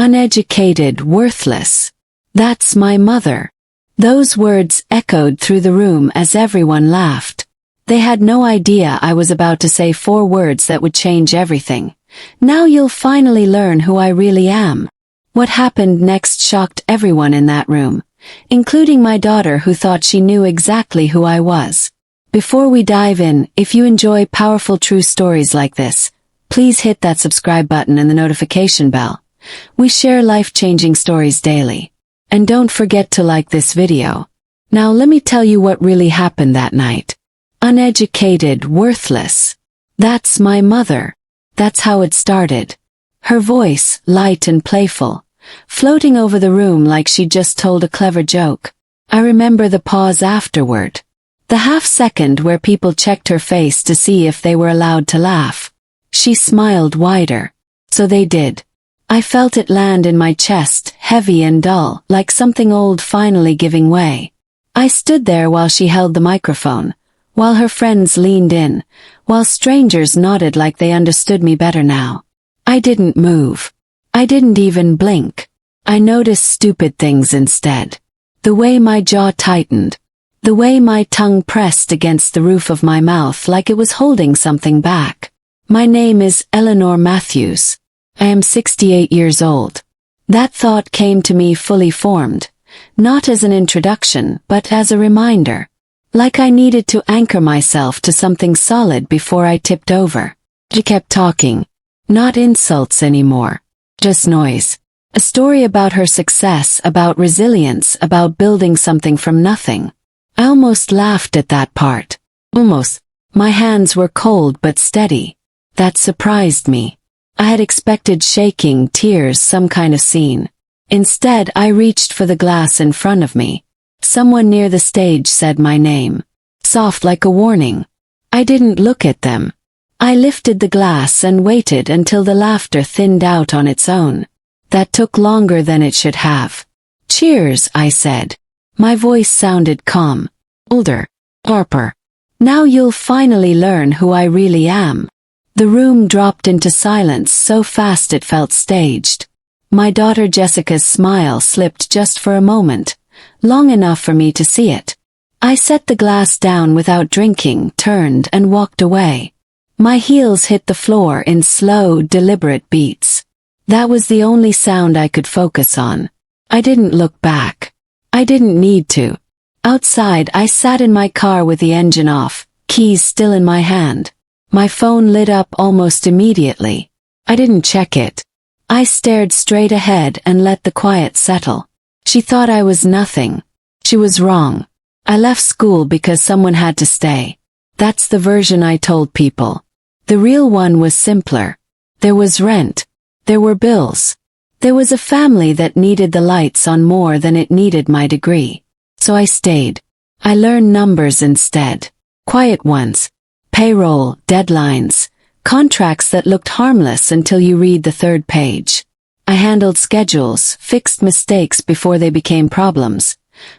Uneducated, worthless. That's my mother. Those words echoed through the room as everyone laughed. They had no idea I was about to say 4 words that would change everything. Now you'll finally learn who I really am. What happened next shocked everyone in that room, including my daughter, who thought she knew exactly who I was. Before we dive in, if you enjoy powerful true stories like this, please hit that subscribe button and the notification bell. We share life-changing stories daily. And don't forget to like this video. Now let me tell you what really happened that night. Uneducated, worthless. That's my mother. That's how it started. Her voice, light and playful, floating over the room like she'd just told a clever joke. I remember the pause afterward. The half-second where people checked her face to see if they were allowed to laugh. She smiled wider. So they did. I felt it land in my chest, heavy and dull, like something old finally giving way. I stood there while she held the microphone, while her friends leaned in, while strangers nodded like they understood me better now. I didn't move. I didn't even blink. I noticed stupid things instead. The way my jaw tightened. The way my tongue pressed against the roof of my mouth like it was holding something back. My name is Eleanor Matthews. I am 68 years old. That thought came to me fully formed, not as an introduction but as a reminder. Like I needed to anchor myself to something solid before I tipped over. She kept talking. Not insults anymore. Just noise. A story about her success, about resilience, about building something from nothing. I almost laughed at that part. Almost. My hands were cold but steady. That surprised me. I had expected shaking, tears, some kind of scene. Instead, I reached for the glass in front of me. Someone near the stage said my name. Soft like a warning. I didn't look at them. I lifted the glass and waited until the laughter thinned out on its own. That took longer than it should have. Cheers, I said. My voice sounded calm. Older. Sharper. Now you'll finally learn who I really am. The room dropped into silence so fast it felt staged. My daughter Jessica's smile slipped just for a moment, long enough for me to see it. I set the glass down without drinking, turned and walked away. My heels hit the floor in slow, deliberate beats. That was the only sound I could focus on. I didn't look back. I didn't need to. Outside, I sat in my car with the engine off, keys still in my hand. My phone lit up almost immediately. I didn't check it. I stared straight ahead and let the quiet settle. She thought I was nothing. She was wrong. I left school because someone had to stay. That's the version I told people. The real one was simpler. There was rent. There were bills. There was a family that needed the lights on more than it needed my degree. So I stayed. I learned numbers instead. Quiet ones. Payroll, deadlines, contracts that looked harmless until you read the 3rd page. I handled schedules, fixed mistakes before they became problems,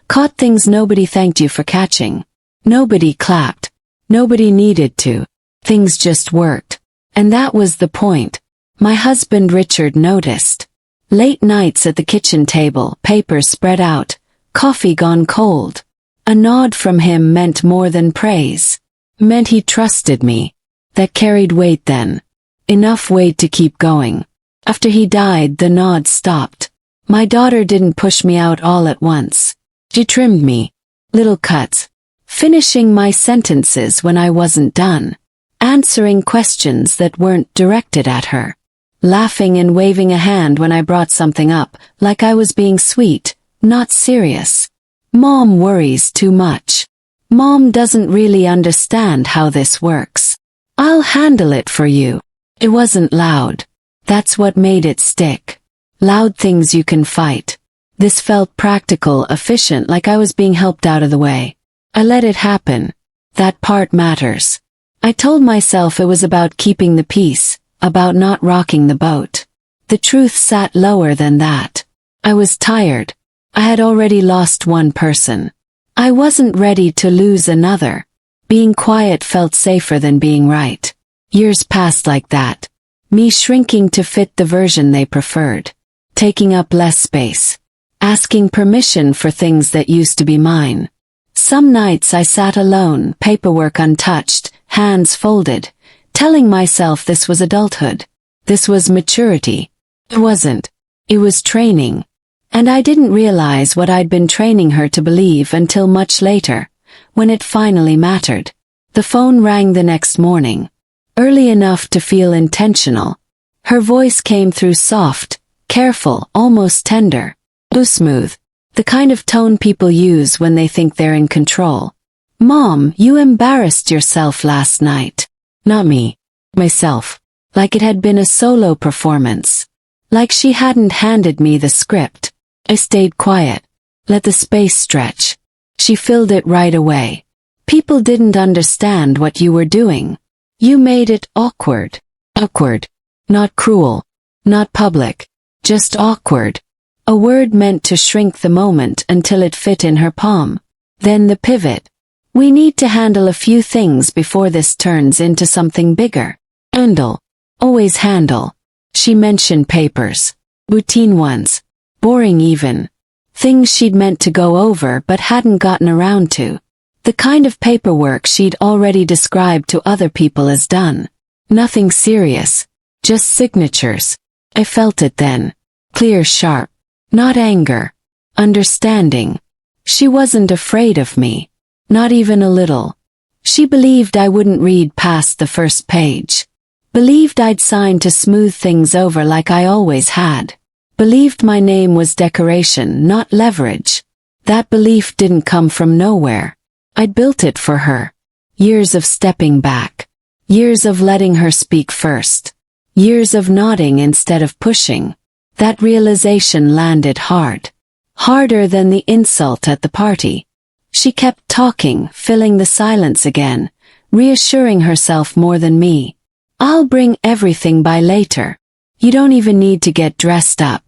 caught things nobody thanked you for catching. Nobody clapped. Nobody needed to. Things just worked. And that was the point. My husband Richard noticed. Late nights at the kitchen table, papers spread out, coffee gone cold. A nod from him meant more than praise. Meant he trusted me. That carried weight then. Enough weight to keep going. After he died, the nod stopped. My daughter didn't push me out all at once. She trimmed me. Little cuts. Finishing my sentences when I wasn't done. Answering questions that weren't directed at her. Laughing and waving a hand when I brought something up, like I was being sweet, not serious. Mom worries too much. Mom doesn't really understand how this works. I'll handle it for you. It wasn't loud. That's what made it stick. Loud things you can fight. This felt practical, efficient, like I was being helped out of the way. I let it happen. That part matters. I told myself it was about keeping the peace, about not rocking the boat. The truth sat lower than that. I was tired. I had already lost one person. I wasn't ready to lose another. Being quiet felt safer than being right. Years passed like that. Me shrinking to fit the version they preferred. taking up less space, asking permission for things that used to be mine. Some nights I sat alone, paperwork untouched, hands folded, telling myself this was adulthood. This was maturity. It wasn't. It was training. And I didn't realize what I'd been training her to believe until much later, when it finally mattered. The phone rang the next morning, early enough to feel intentional. Her voice came through soft, careful, almost tender, smooth, the kind of tone people use when they think they're in control. "Mom, you embarrassed yourself last night." Not me. Myself. Like it had been a solo performance. Like she hadn't handed me the script. I stayed quiet. Let the space stretch. She filled it right away. "People didn't understand what you were doing. You made it awkward." Awkward. Not cruel. Not public. Just awkward. A word meant to shrink the moment until it fit in her palm. Then the pivot. "We need to handle a few things before this turns into something bigger." Handle. Always handle. She mentioned papers. Routine ones. Boring even. Things she'd meant to go over but hadn't gotten around to. The kind of paperwork she'd already described to other people as done. Nothing serious. Just signatures. I felt it then. Clear, sharp. Not anger. Understanding. She wasn't afraid of me. Not even a little. She believed I wouldn't read past the first page. Believed I'd signed to smooth things over like I always had. Believed my name was decoration, not leverage. That belief didn't come from nowhere. I'd built it for her. Years of stepping back. Years of letting her speak first. Years of nodding instead of pushing. That realization landed hard. Harder than the insult at the party. She kept talking, filling the silence again, reassuring herself more than me. "I'll bring everything by later. You don't even need to get dressed up.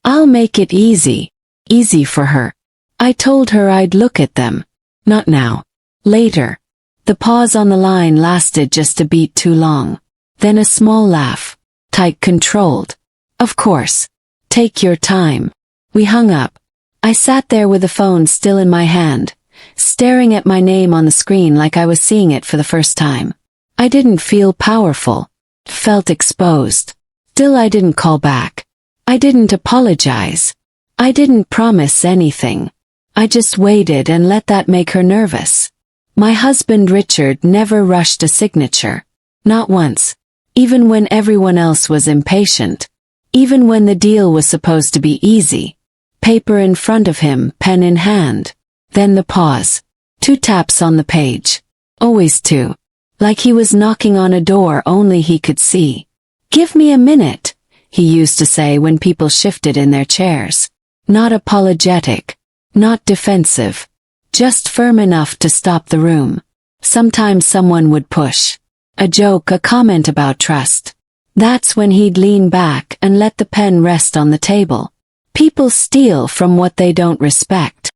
I'll make it easy." Easy for her. I told her I'd look at them. Not now. Later. The pause on the line lasted just a beat too long. Then a small laugh. Tight, controlled. "Of course. Take your time." We hung up. I sat there with the phone still in my hand, staring at my name on the screen like I was seeing it for the first time. I didn't feel powerful. Felt exposed. Still, I didn't call back. I didn't apologize. I didn't promise anything. I just waited and let that make her nervous. My husband Richard never rushed a signature. Not once. Even when everyone else was impatient. Even when the deal was supposed to be easy. Paper in front of him, pen in hand. Then the pause. 2 taps on the page. Always 2. Like he was knocking on a door only he could see. "Give me a minute," he used to say when people shifted in their chairs. Not apologetic. Not defensive. Just firm enough to stop the room. Sometimes someone would push. A joke, a comment about trust. That's when he'd lean back and let the pen rest on the table. People steal from what they don't respect.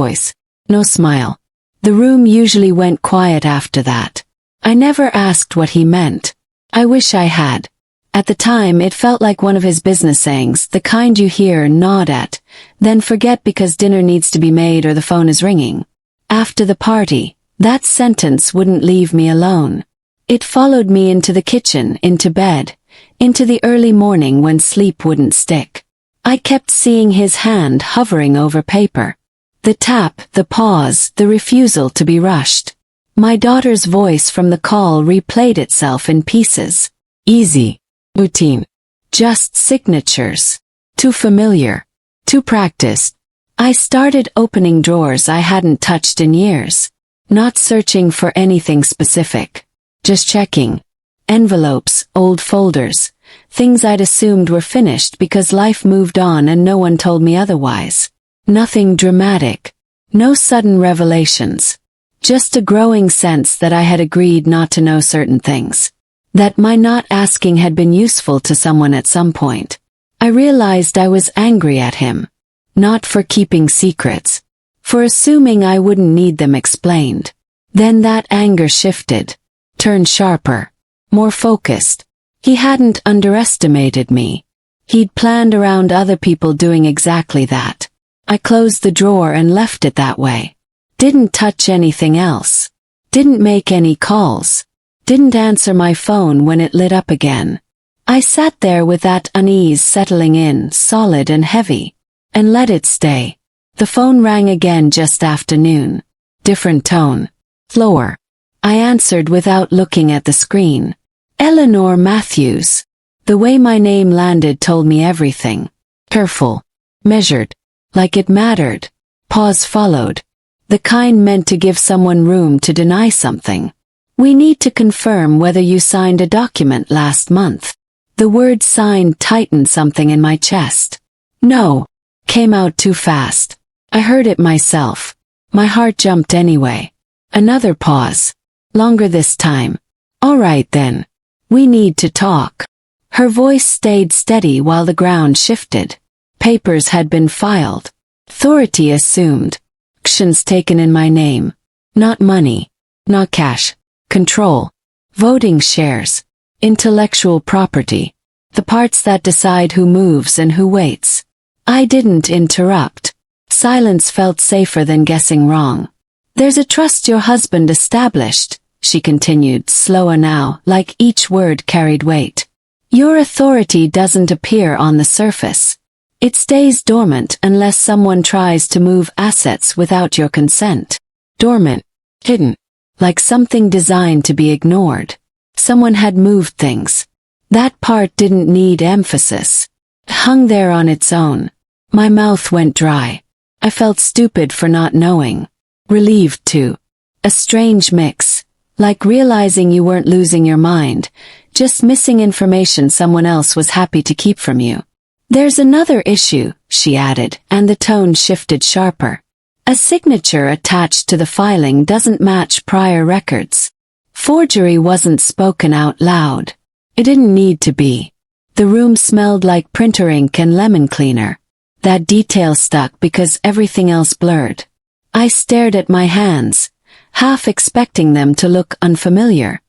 Voice. No smile. The room usually went quiet after that. I never asked what he meant. I wish I had. At the time it felt like one of his business sayings, the kind you hear, nod at, then forget because dinner needs to be made or the phone is ringing. After the party, that sentence wouldn't leave me alone. It followed me into the kitchen, into bed, into the early morning when sleep wouldn't stick. I kept seeing his hand hovering over paper. The tap, the pause, the refusal to be rushed. My daughter's voice from the call replayed itself in pieces. Easy. Routine. Just signatures. Too familiar. Too practiced. I started opening drawers I hadn't touched in years. Not searching for anything specific. Just checking. Envelopes, old folders. Things I'd assumed were finished because life moved on and no one told me otherwise. Nothing dramatic. No sudden revelations. Just a growing sense that I had agreed not to know certain things. That my not asking had been useful to someone at some point. I realized I was angry at him. Not for keeping secrets. For assuming I wouldn't need them explained. Then that anger shifted. Turned sharper. More focused. He hadn't underestimated me. He'd planned around other people doing exactly that. I closed the drawer and left it that way. Didn't touch anything else. Didn't make any calls. Didn't answer my phone when it lit up again. I sat there with that unease settling in, solid and heavy, and let it stay. The phone rang again just after noon. Different tone. Slower. I answered without looking at the screen. Eleanor Matthews. The way my name landed told me everything. Careful. Measured. Like it mattered. Pause followed. The kind meant to give someone room to deny something. We need to confirm whether you signed a document last month. The word signed tightened something in my chest. No. Came out too fast. I heard it myself. My heart jumped anyway. Another pause. Longer this time. All right then. We need to talk. Her voice stayed steady while the ground shifted. Papers had been filed. Authority assumed. Actions taken in my name. Not money. Not cash. Control. Voting shares. Intellectual property. The parts that decide who moves and who waits. I didn't interrupt. Silence felt safer than guessing wrong. There's a trust your husband established, she continued, slower now, like each word carried weight. Your authority doesn't appear on the surface. It stays dormant unless someone tries to move assets without your consent. Dormant. Hidden. Like something designed to be ignored. Someone had moved things. That part didn't need emphasis. It hung there on its own. My mouth went dry. I felt stupid for not knowing. Relieved too. A strange mix. Like realizing you weren't losing your mind, just missing information someone else was happy to keep from you. There's another issue, she added, and the tone shifted sharper. A signature attached to the filing doesn't match prior records. Forgery wasn't spoken out loud. It didn't need to be. The room smelled like printer ink and lemon cleaner. That detail stuck because everything else blurred. I stared at my hands, half expecting them to look unfamiliar.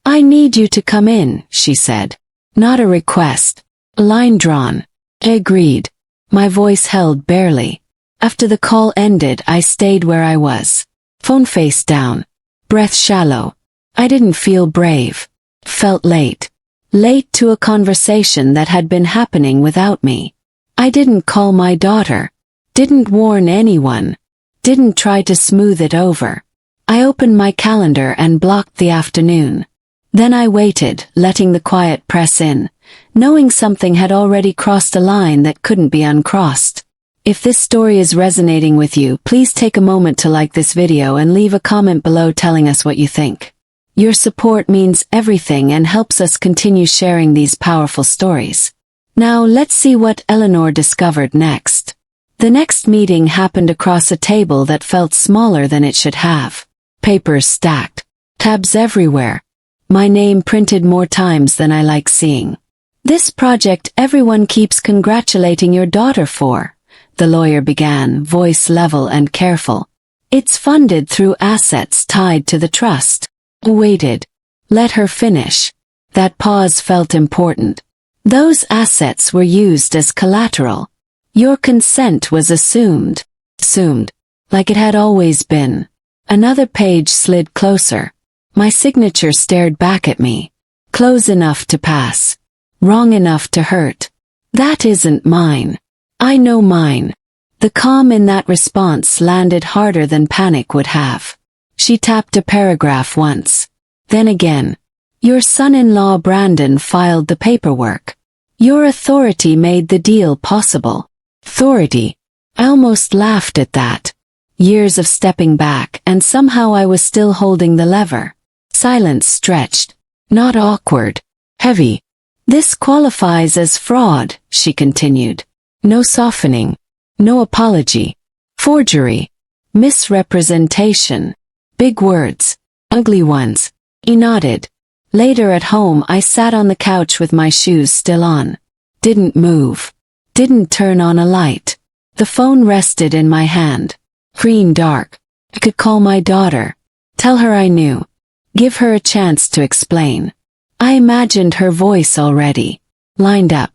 I need you to come in, she said. Not a request. A line drawn. I agreed. My voice held barely. After the call ended, I stayed where I was. Phone face down. Breath shallow. I didn't feel brave. Felt late. Late to a conversation that had been happening without me. I didn't call my daughter. Didn't warn anyone. Didn't try to smooth it over. I opened my calendar and blocked the afternoon. Then I waited, letting the quiet press in, knowing something had already crossed a line that couldn't be uncrossed. If this story is resonating with you, please take a moment to like this video and leave a comment below telling us what you think. Your support means everything and helps us continue sharing these powerful stories. Now let's see what Eleanor discovered next. The next meeting happened across a table that felt smaller than it should have. Papers stacked. Tabs everywhere. My name printed more times than I like seeing. This project everyone keeps congratulating your daughter for, the lawyer began, voice level and careful. It's funded through assets tied to the trust. I waited. Let her finish. That pause felt important. Those assets were used as collateral. Your consent was assumed. Assumed. Like it had always been. Another page slid closer. My signature stared back at me. Close enough to pass. Wrong enough to hurt. That isn't mine. I know mine. The calm in that response landed harder than panic would have. She tapped a paragraph once. Then again. Your son-in-law Brandon filed the paperwork. Your authority made the deal possible. Authority. I almost laughed at that. Years of stepping back, and somehow I was still holding the lever. Silence stretched. Not awkward. Heavy. This qualifies as fraud, she continued. No softening. No apology. Forgery. Misrepresentation. Big words. Ugly ones. He nodded. Later at home I sat on the couch with my shoes still on. Didn't move. Didn't turn on a light. The phone rested in my hand. Green dark. I could call my daughter. Tell her I knew. Give her a chance to explain. I imagined her voice already. Lined up.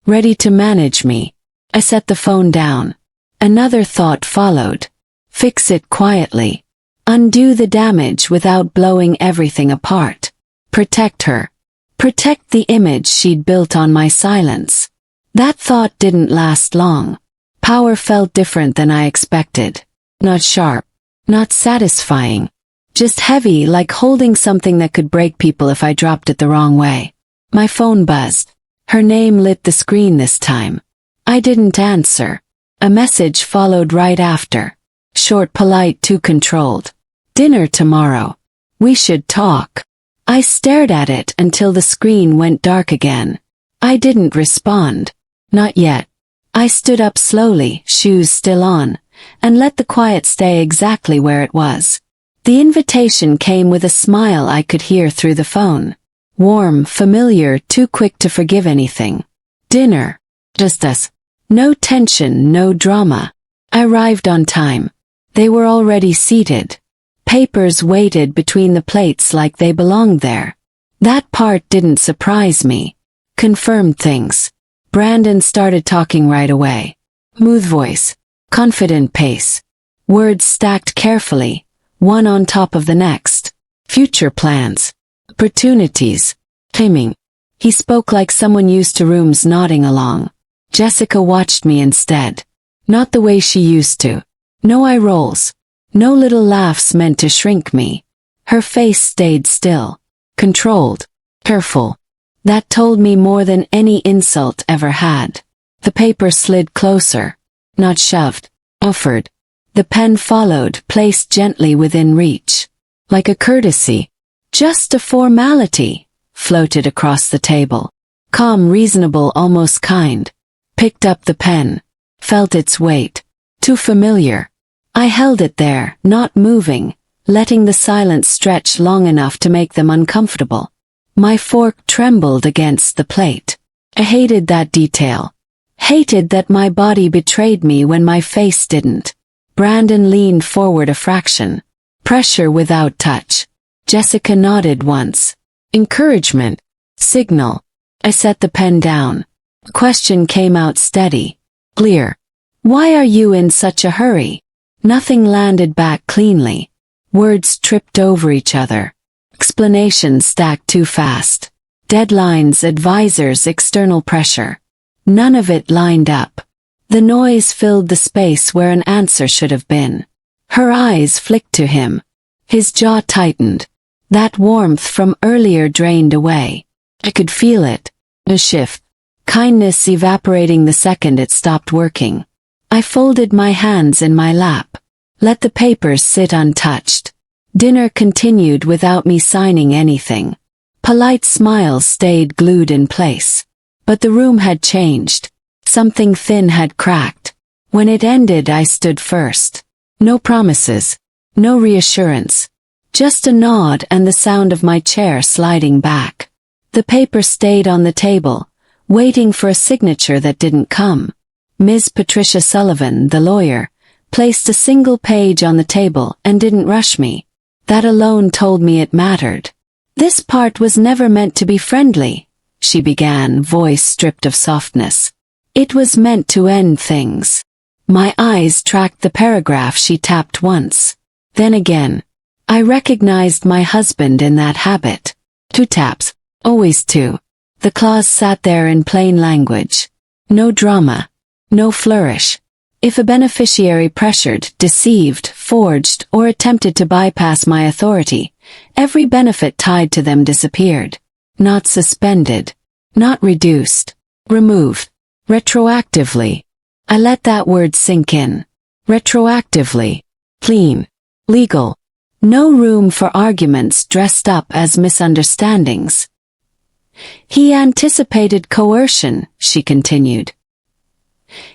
ready to manage me. I set the phone down. Another thought followed. Fix it quietly. Undo the damage without blowing everything apart. Protect her. Protect the image she'd built on my silence. That thought didn't last long. Power felt different than I expected. Not sharp. Not satisfying. Just heavy, like holding something that could break people if I dropped it the wrong way. My phone buzzed. Her name lit the screen this time. I didn't answer. A message followed right after. Short, polite, too controlled. Dinner tomorrow. We should talk. I stared at it until the screen went dark again. I didn't respond. Not yet. I stood up slowly, shoes still on, and let the quiet stay exactly where it was. The invitation came with a smile I could hear through the phone. Warm, familiar, too quick to forgive anything. Dinner. Just us. No tension, no drama. I arrived on time. They were already seated. Papers waited between the plates like they belonged there. That part didn't surprise me. Confirmed things. Brandon started talking right away. Smooth voice. Confident pace. Words stacked carefully, one on top of the next. Future plans. Opportunities. Timing. He spoke like someone used to rooms nodding along. Jessica watched me instead. Not the way she used to. No eye rolls. No little laughs meant to shrink me. Her face stayed still. Controlled. Careful. That told me more than any insult ever had. The paper slid closer. Not shoved. Offered. The pen followed, placed gently within reach. Like a courtesy. Just a formality. Floated across the table. Calm, reasonable, almost kind. Picked up the pen. Felt its weight. Too familiar. I held it there, not moving, letting the silence stretch long enough to make them uncomfortable. My fork trembled against the plate. I hated that detail. Hated that my body betrayed me when my face didn't. Brandon leaned forward a fraction. Pressure without touch. Jessica nodded once. Encouragement. Signal. I set the pen down. The question came out steady. Clear. Why are you in such a hurry? Nothing landed back cleanly. Words tripped over each other. Explanations stacked too fast. Deadlines, advisors, external pressure. None of it lined up. The noise filled the space where an answer should have been. Her eyes flicked to him. His jaw tightened. That warmth from earlier drained away. I could feel it. A shift. Kindness evaporating the second it stopped working. I folded my hands in my lap. Let the papers sit untouched. Dinner continued without me signing anything. Polite smiles stayed glued in place. But the room had changed. Something thin had cracked. When it ended, I stood first. No promises. No reassurance. Just a nod and the sound of my chair sliding back. The paper stayed on the table, waiting for a signature that didn't come. Ms. Patricia Sullivan, the lawyer, placed a single page on the table and didn't rush me. That alone told me it mattered. This part was never meant to be friendly, she began, voice stripped of softness. It was meant to end things. My eyes tracked the paragraph she tapped once. Then again. I recognized my husband in that habit. 2 taps. Always 2. The clause sat there in plain language. No drama. No flourish. If a beneficiary pressured, deceived, forged, or attempted to bypass my authority, every benefit tied to them disappeared. Not suspended. Not reduced. Removed. Retroactively. I let that word sink in. Retroactively. Clean. Legal. No room for arguments dressed up as misunderstandings. He anticipated coercion, she continued.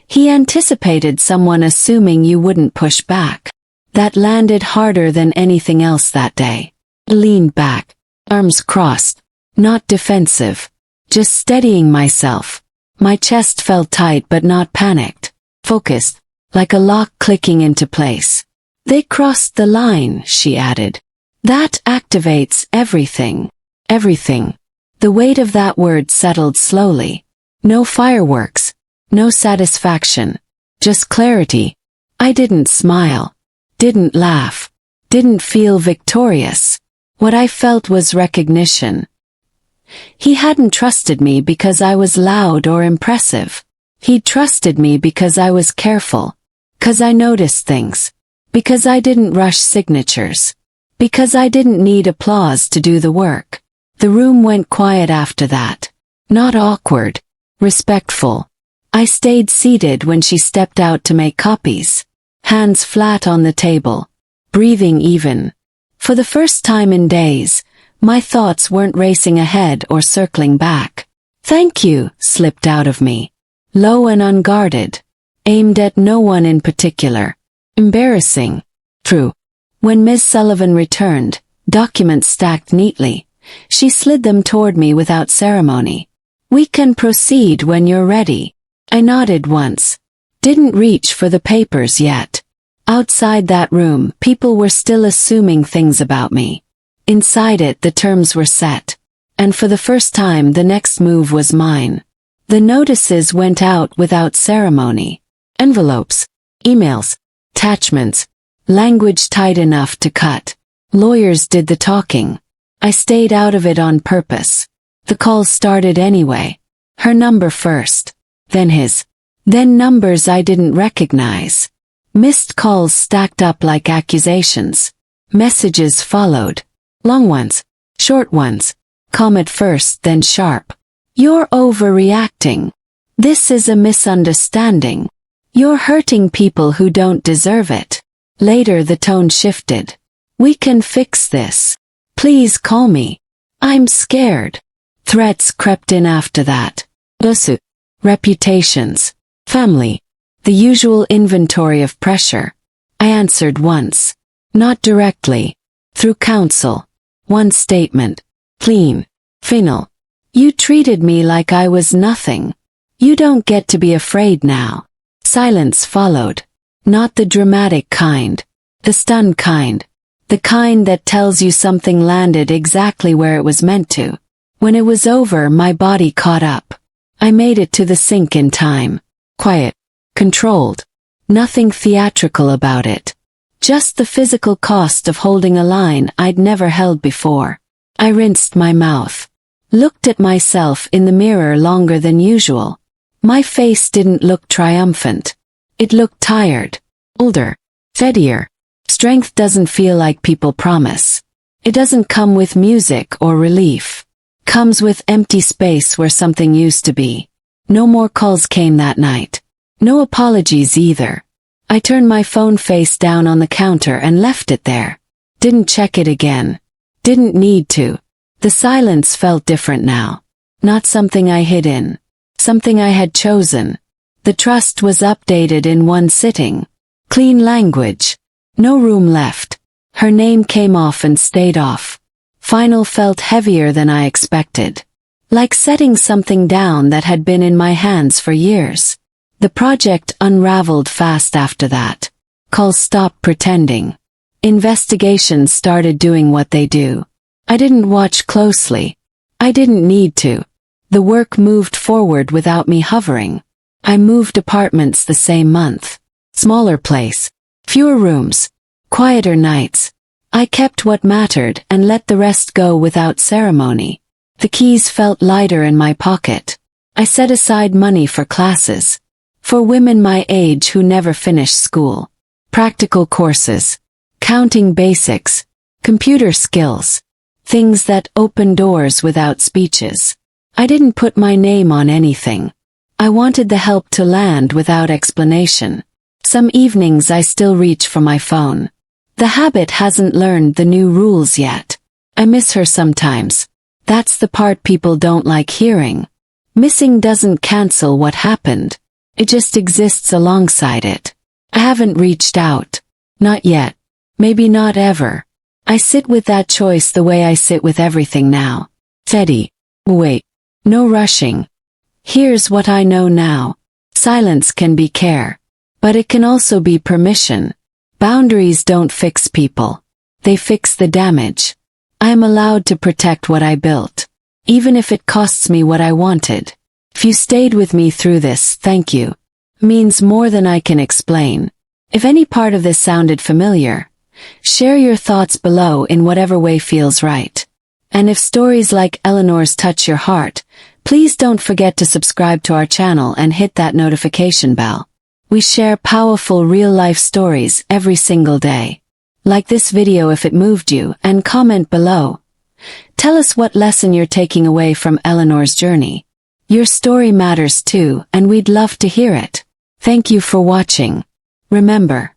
He anticipated someone assuming you wouldn't push back. That landed harder than anything else that day. Leaned back, arms crossed, not defensive, just steadying myself. My chest felt tight but not panicked, focused, like a lock clicking into place. They crossed the line, she added. That activates everything. Everything. The weight of that word settled slowly. No fireworks. No satisfaction. Just clarity. I didn't smile. Didn't laugh. Didn't feel victorious. What I felt was recognition. He hadn't trusted me because I was loud or impressive. He'd trusted me because I was careful. Because I noticed things. Because I didn't rush signatures. Because I didn't need applause to do the work. The room went quiet after that. Not awkward. Respectful. I stayed seated when she stepped out to make copies. Hands flat on the table. Breathing even. For the first time in days, my thoughts weren't racing ahead or circling back. "Thank you," slipped out of me. Low and unguarded. Aimed at no one in particular. Embarrassing. True. When Ms. Sullivan returned, documents stacked neatly, she slid them toward me without ceremony. "We can proceed when you're ready." I nodded once. Didn't reach for the papers yet. Outside that room, people were still assuming things about me. Inside it, the terms were set. And for the first time, the next move was mine. The notices went out without ceremony. Envelopes. Emails. Attachments. Language tight enough to cut. Lawyers did the talking. I stayed out of it on purpose. The calls started anyway. Her number first. Then his. Then numbers I didn't recognize. Missed calls stacked up like accusations. Messages followed. Long ones. Short ones. Calm at first, then sharp. "You're overreacting. This is a misunderstanding. You're hurting people who don't deserve it." Later the tone shifted. "We can fix this. Please call me. I'm scared." Threats crept in after that. Lawsuit. Reputations. Family. The usual inventory of pressure. I answered once. Not directly. Through counsel. One statement. Clean. Final. "You treated me like I was nothing. You don't get to be afraid now." Silence followed. Not the dramatic kind. The stunned kind. The kind that tells you something landed exactly where it was meant to. When it was over, my body caught up. I made it to the sink in time. Quiet. Controlled. Nothing theatrical about it. Just the physical cost of holding a line I'd never held before. I rinsed my mouth. Looked at myself in the mirror longer than usual. My face didn't look triumphant. It looked tired. Older. Fedier. Strength doesn't feel like people promise. It doesn't come with music or relief. Comes with empty space where something used to be. No more calls came that night. No apologies either. I turned my phone face down on the counter and left it there. Didn't check it again. Didn't need to. The silence felt different now. Not something I hid in. Something I had chosen. The trust was updated in one sitting. Clean language. No room left. Her name came off and stayed off. Final felt heavier than I expected. Like setting something down that had been in my hands for years. The project unraveled fast after that. Calls stopped pretending. Investigations started doing what they do. I didn't watch closely. I didn't need to. The work moved forward without me hovering. I moved apartments the same month. Smaller place. Fewer rooms. Quieter nights. I kept what mattered and let the rest go without ceremony. The keys felt lighter in my pocket. I set aside money for classes. For women my age who never finished school. Practical courses. Counting basics. Computer skills. Things that open doors without speeches. I didn't put my name on anything. I wanted the help to land without explanation. Some evenings I still reach for my phone. The habit hasn't learned the new rules yet. I miss her sometimes. That's the part people don't like hearing. Missing doesn't cancel what happened. It just exists alongside it. I haven't reached out. Not yet. Maybe not ever. I sit with that choice the way I sit with everything now. Teddy. Wait. No rushing. Here's what I know now. Silence can be care. But it can also be permission. Boundaries don't fix people. They fix the damage. I am allowed to protect what I built. Even if it costs me what I wanted. If you stayed with me through this, thank you. Means more than I can explain. If any part of this sounded familiar, share your thoughts below in whatever way feels right. And if stories like Eleanor's touch your heart, please don't forget to subscribe to our channel and hit that notification bell. We share powerful real-life stories every single day. Like this video if it moved you and comment below. Tell us what lesson you're taking away from Eleanor's journey. Your story matters too, and we'd love to hear it. Thank you for watching. Remember,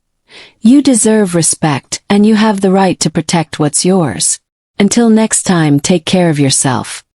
you deserve respect and you have the right to protect what's yours. Until next time, take care of yourself.